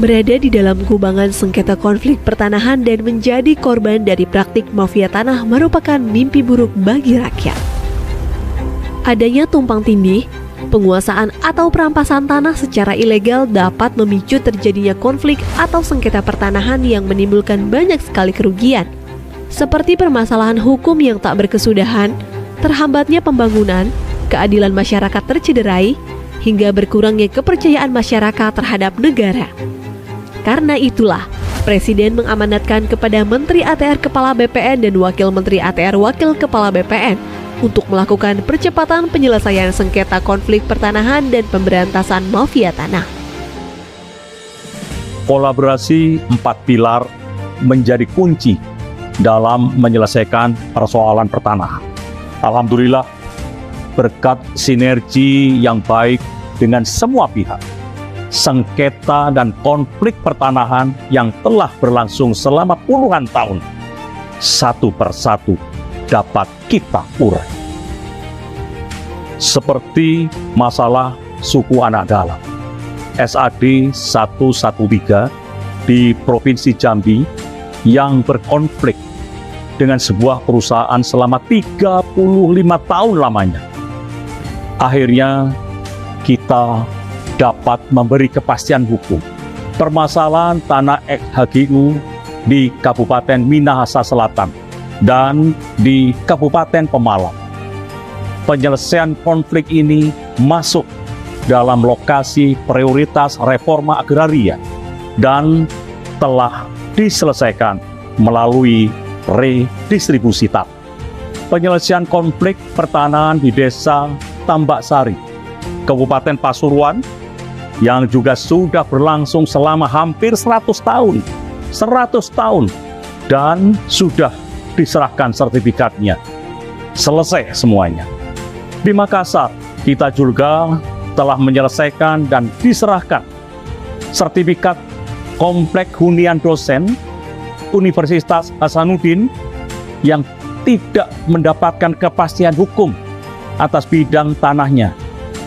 berada di dalam kubangan sengketa konflik pertanahan dan menjadi korban dari praktik mafia tanah merupakan mimpi buruk bagi rakyat. Adanya tumpang tindih, penguasaan atau perampasan tanah secara ilegal dapat memicu terjadinya konflik atau sengketa pertanahan yang menimbulkan banyak sekali kerugian, seperti permasalahan hukum yang tak berkesudahan, terhambatnya pembangunan, keadilan masyarakat tercederai, hingga berkurangnya kepercayaan masyarakat terhadap negara. Karena itulah, Presiden mengamanatkan kepada Menteri ATR Kepala BPN dan Wakil Menteri ATR Wakil Kepala BPN untuk melakukan percepatan penyelesaian sengketa konflik pertanahan dan pemberantasan mafia tanah. Kolaborasi 4 pilar menjadi kunci dalam menyelesaikan persoalan pertanahan. Alhamdulillah, berkat sinergi yang baik dengan semua pihak, sengketa dan konflik pertanahan yang telah berlangsung selama puluhan tahun, satu persatu dapat kita urai. Seperti masalah suku anak dalam, SAD 113 di Provinsi Jambi yang berkonflik dengan sebuah perusahaan selama 35 tahun lamanya. Akhirnya kita dapat memberi kepastian hukum. Permasalahan tanah ex-HGU di Kabupaten Minahasa Selatan dan di Kabupaten Pemalang. Penyelesaian konflik ini masuk dalam lokasi prioritas reforma agraria dan telah diselesaikan melalui redistribusi tanah. Penyelesaian konflik pertanahan di Desa Tambak Sari, Kabupaten Pasuruan, yang juga sudah berlangsung selama hampir 100 tahun, dan sudah diserahkan sertifikatnya. Selesai semuanya. Di Makassar, kita juga telah menyelesaikan dan diserahkan sertifikat komplek hunian dosen Universitas Hasanuddin yang tidak mendapatkan kepastian hukum atas bidang tanahnya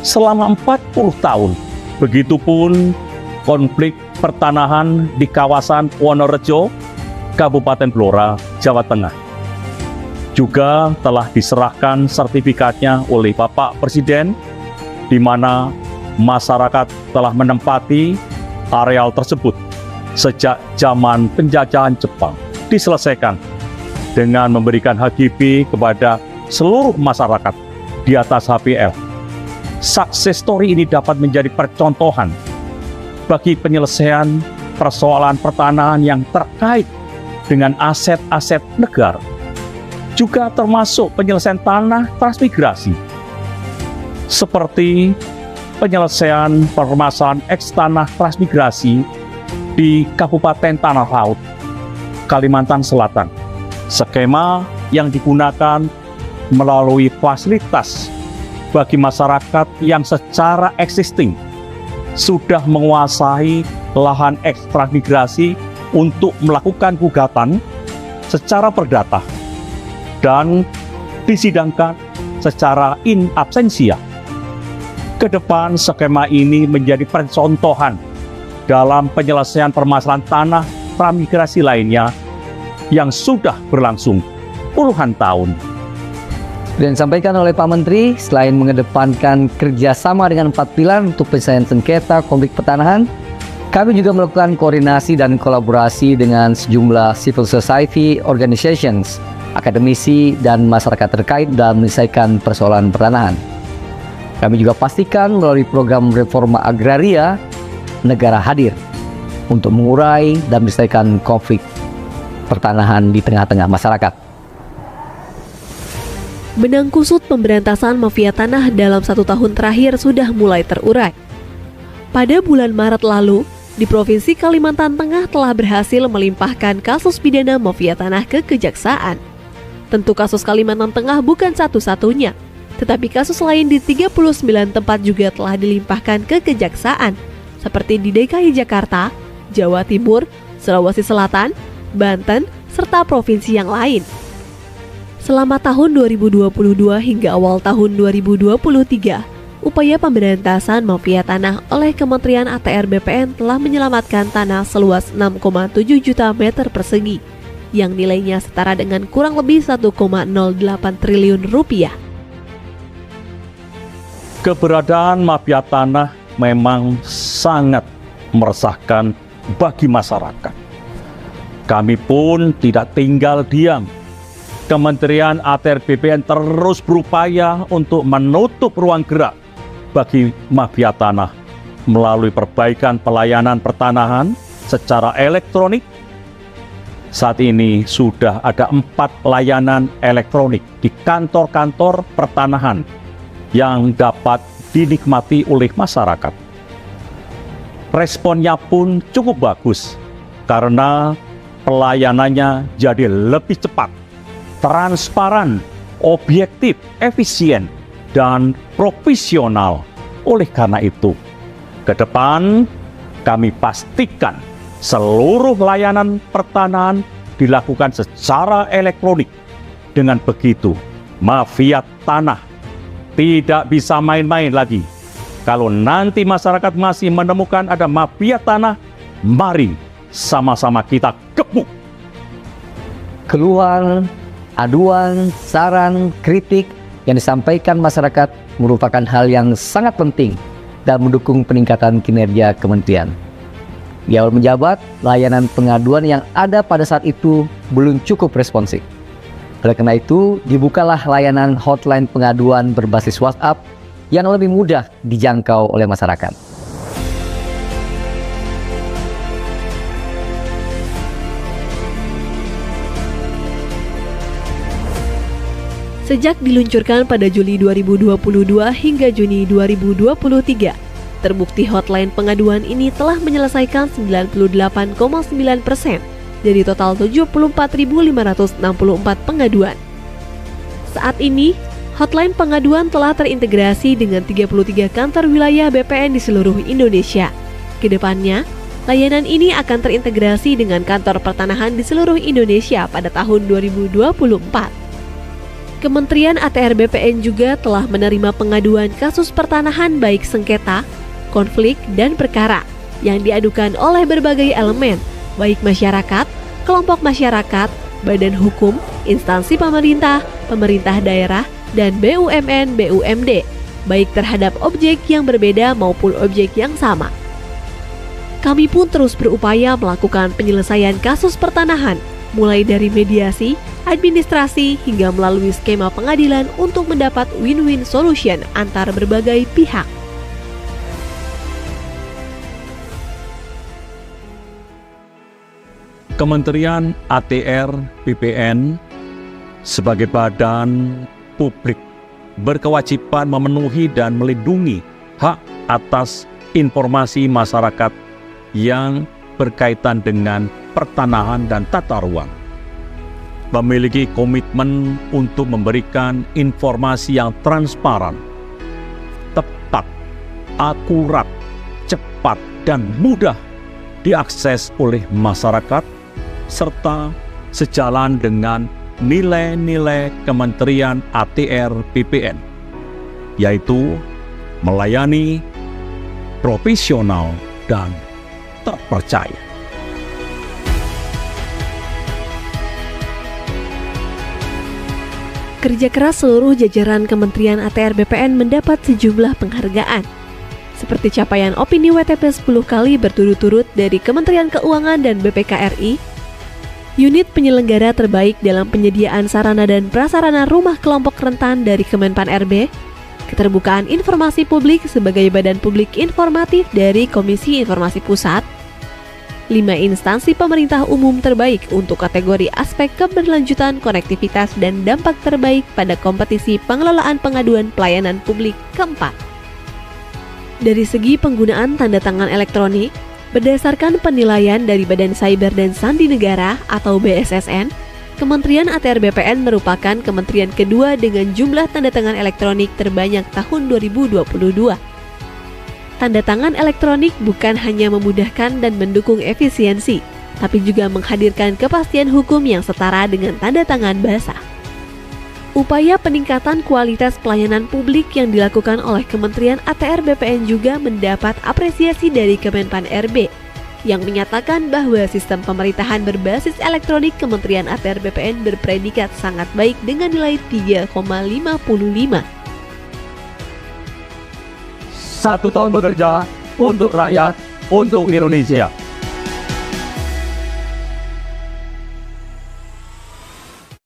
selama 40 tahun. Begitupun konflik pertanahan di kawasan Wonorejo, Kabupaten Blora, Jawa Tengah. Juga telah diserahkan sertifikatnya oleh Bapak Presiden, di mana masyarakat telah menempati areal tersebut sejak zaman penjajahan Jepang. Diselesaikan dengan memberikan HGB kepada seluruh masyarakat di atas HPL. Success story ini dapat menjadi percontohan bagi penyelesaian persoalan pertanahan yang terkait dengan aset-aset negara, juga termasuk penyelesaian tanah transmigrasi, seperti penyelesaian permasalahan eks-tanah transmigrasi di Kabupaten Tanah Laut, Kalimantan Selatan. Skema yang digunakan melalui fasilitas bagi masyarakat yang secara existing sudah menguasai lahan ekstransmigrasi untuk melakukan gugatan secara perdata dan disidangkan secara in absentia. Kedepan skema ini menjadi percontohan dalam penyelesaian permasalahan tanah transmigrasi lainnya yang sudah berlangsung puluhan tahun. Dan disampaikan oleh Pak Menteri, selain mengedepankan kerjasama dengan 4 pilar untuk penyelesaian sengketa konflik pertanahan, kami juga melakukan koordinasi dan kolaborasi dengan sejumlah civil society organizations, akademisi, dan masyarakat terkait dalam menyelesaikan persoalan pertanahan. Kami juga pastikan melalui program reforma agraria, negara hadir untuk mengurai dan menyelesaikan konflik pertanahan di tengah-tengah masyarakat. Benang kusut pemberantasan mafia tanah dalam 1 tahun terakhir sudah mulai terurai. Pada bulan Maret lalu, di Provinsi Kalimantan Tengah telah berhasil melimpahkan kasus pidana mafia tanah ke Kejaksaan. Tentu kasus Kalimantan Tengah bukan satu-satunya, tetapi kasus lain di 39 tempat juga telah dilimpahkan ke Kejaksaan, seperti di DKI Jakarta, Jawa Timur, Sulawesi Selatan, Banten, serta provinsi yang lain. Selama tahun 2022 hingga awal tahun 2023, upaya pemberantasan mafia tanah oleh Kementerian ATR BPN telah menyelamatkan tanah seluas 6,7 juta meter persegi, yang nilainya setara dengan kurang lebih 1,08 triliun rupiah. Keberadaan mafia tanah memang sangat meresahkan bagi masyarakat. Kami pun tidak tinggal diam. Kementerian ATR BPN terus berupaya untuk menutup ruang gerak bagi mafia tanah melalui perbaikan pelayanan pertanahan secara elektronik. Saat ini sudah ada 4 layanan elektronik di kantor-kantor pertanahan yang dapat dinikmati oleh masyarakat. Responnya pun cukup bagus karena pelayanannya jadi lebih cepat, transparan, objektif, efisien, dan profesional. Oleh karena itu, ke depan kami pastikan seluruh layanan pertanahan dilakukan secara elektronik. Dengan begitu, mafia tanah tidak bisa main-main lagi. Kalau nanti masyarakat masih menemukan ada mafia tanah, mari sama-sama kita gebuk. Keluhan, aduan, saran, kritik yang disampaikan masyarakat merupakan hal yang sangat penting dan mendukung peningkatan kinerja kementerian. Di awal menjabat, layanan pengaduan yang ada pada saat itu belum cukup responsif. Oleh karena itu, dibukalah layanan hotline pengaduan berbasis WhatsApp yang lebih mudah dijangkau oleh masyarakat. Sejak diluncurkan pada Juli 2022 hingga Juni 2023, terbukti hotline pengaduan ini telah menyelesaikan 98,9% dari total 74.564 pengaduan. Saat ini, hotline pengaduan telah terintegrasi dengan 33 kantor wilayah BPN di seluruh Indonesia. Kedepannya, layanan ini akan terintegrasi dengan kantor pertanahan di seluruh Indonesia pada tahun 2024. Kementerian ATR BPN juga telah menerima pengaduan kasus pertanahan baik sengketa, konflik, dan perkara yang diadukan oleh berbagai elemen, baik masyarakat, kelompok masyarakat, badan hukum, instansi pemerintah, pemerintah daerah, dan BUMN, BUMD, baik terhadap objek yang berbeda maupun objek yang sama. Kami pun terus berupaya melakukan penyelesaian kasus pertanahan, mulai dari mediasi, administrasi, hingga melalui skema pengadilan untuk mendapat win-win solution antar berbagai pihak. Kementerian ATR BPN sebagai badan publik berkewajiban memenuhi dan melindungi hak atas informasi masyarakat yang berkaitan dengan pertanahan dan tata ruang. Memiliki komitmen untuk memberikan informasi yang transparan, tepat, akurat, cepat, dan mudah diakses oleh masyarakat, serta sejalan dengan nilai-nilai Kementerian ATR BPN, yaitu melayani, profesional, dan terpercaya. Kerja keras seluruh jajaran Kementerian ATR BPN mendapat sejumlah penghargaan, seperti capaian opini WTP 10 kali berturut-turut dari Kementerian Keuangan dan BPKRI, unit penyelenggara terbaik dalam penyediaan sarana dan prasarana rumah kelompok rentan dari Kemenpan RB, keterbukaan informasi publik sebagai badan publik informatif dari Komisi Informasi Pusat, 5 instansi pemerintah umum terbaik untuk kategori aspek keberlanjutan, konektivitas, dan dampak terbaik pada kompetisi pengelolaan pengaduan pelayanan publik keempat. Dari segi penggunaan tanda tangan elektronik, berdasarkan penilaian dari Badan Cyber dan Sandi Negara atau BSSN, Kementerian ATR BPN merupakan kementerian kedua dengan jumlah tanda tangan elektronik terbanyak tahun 2022. Tanda tangan elektronik bukan hanya memudahkan dan mendukung efisiensi, tapi juga menghadirkan kepastian hukum yang setara dengan tanda tangan basah. Upaya peningkatan kualitas pelayanan publik yang dilakukan oleh Kementerian ATR BPN juga mendapat apresiasi dari Kemenpan RB yang menyatakan bahwa sistem pemerintahan berbasis elektronik Kementerian ATR BPN berpredikat sangat baik dengan nilai 3,55. 1 tahun bekerja untuk rakyat, untuk Indonesia.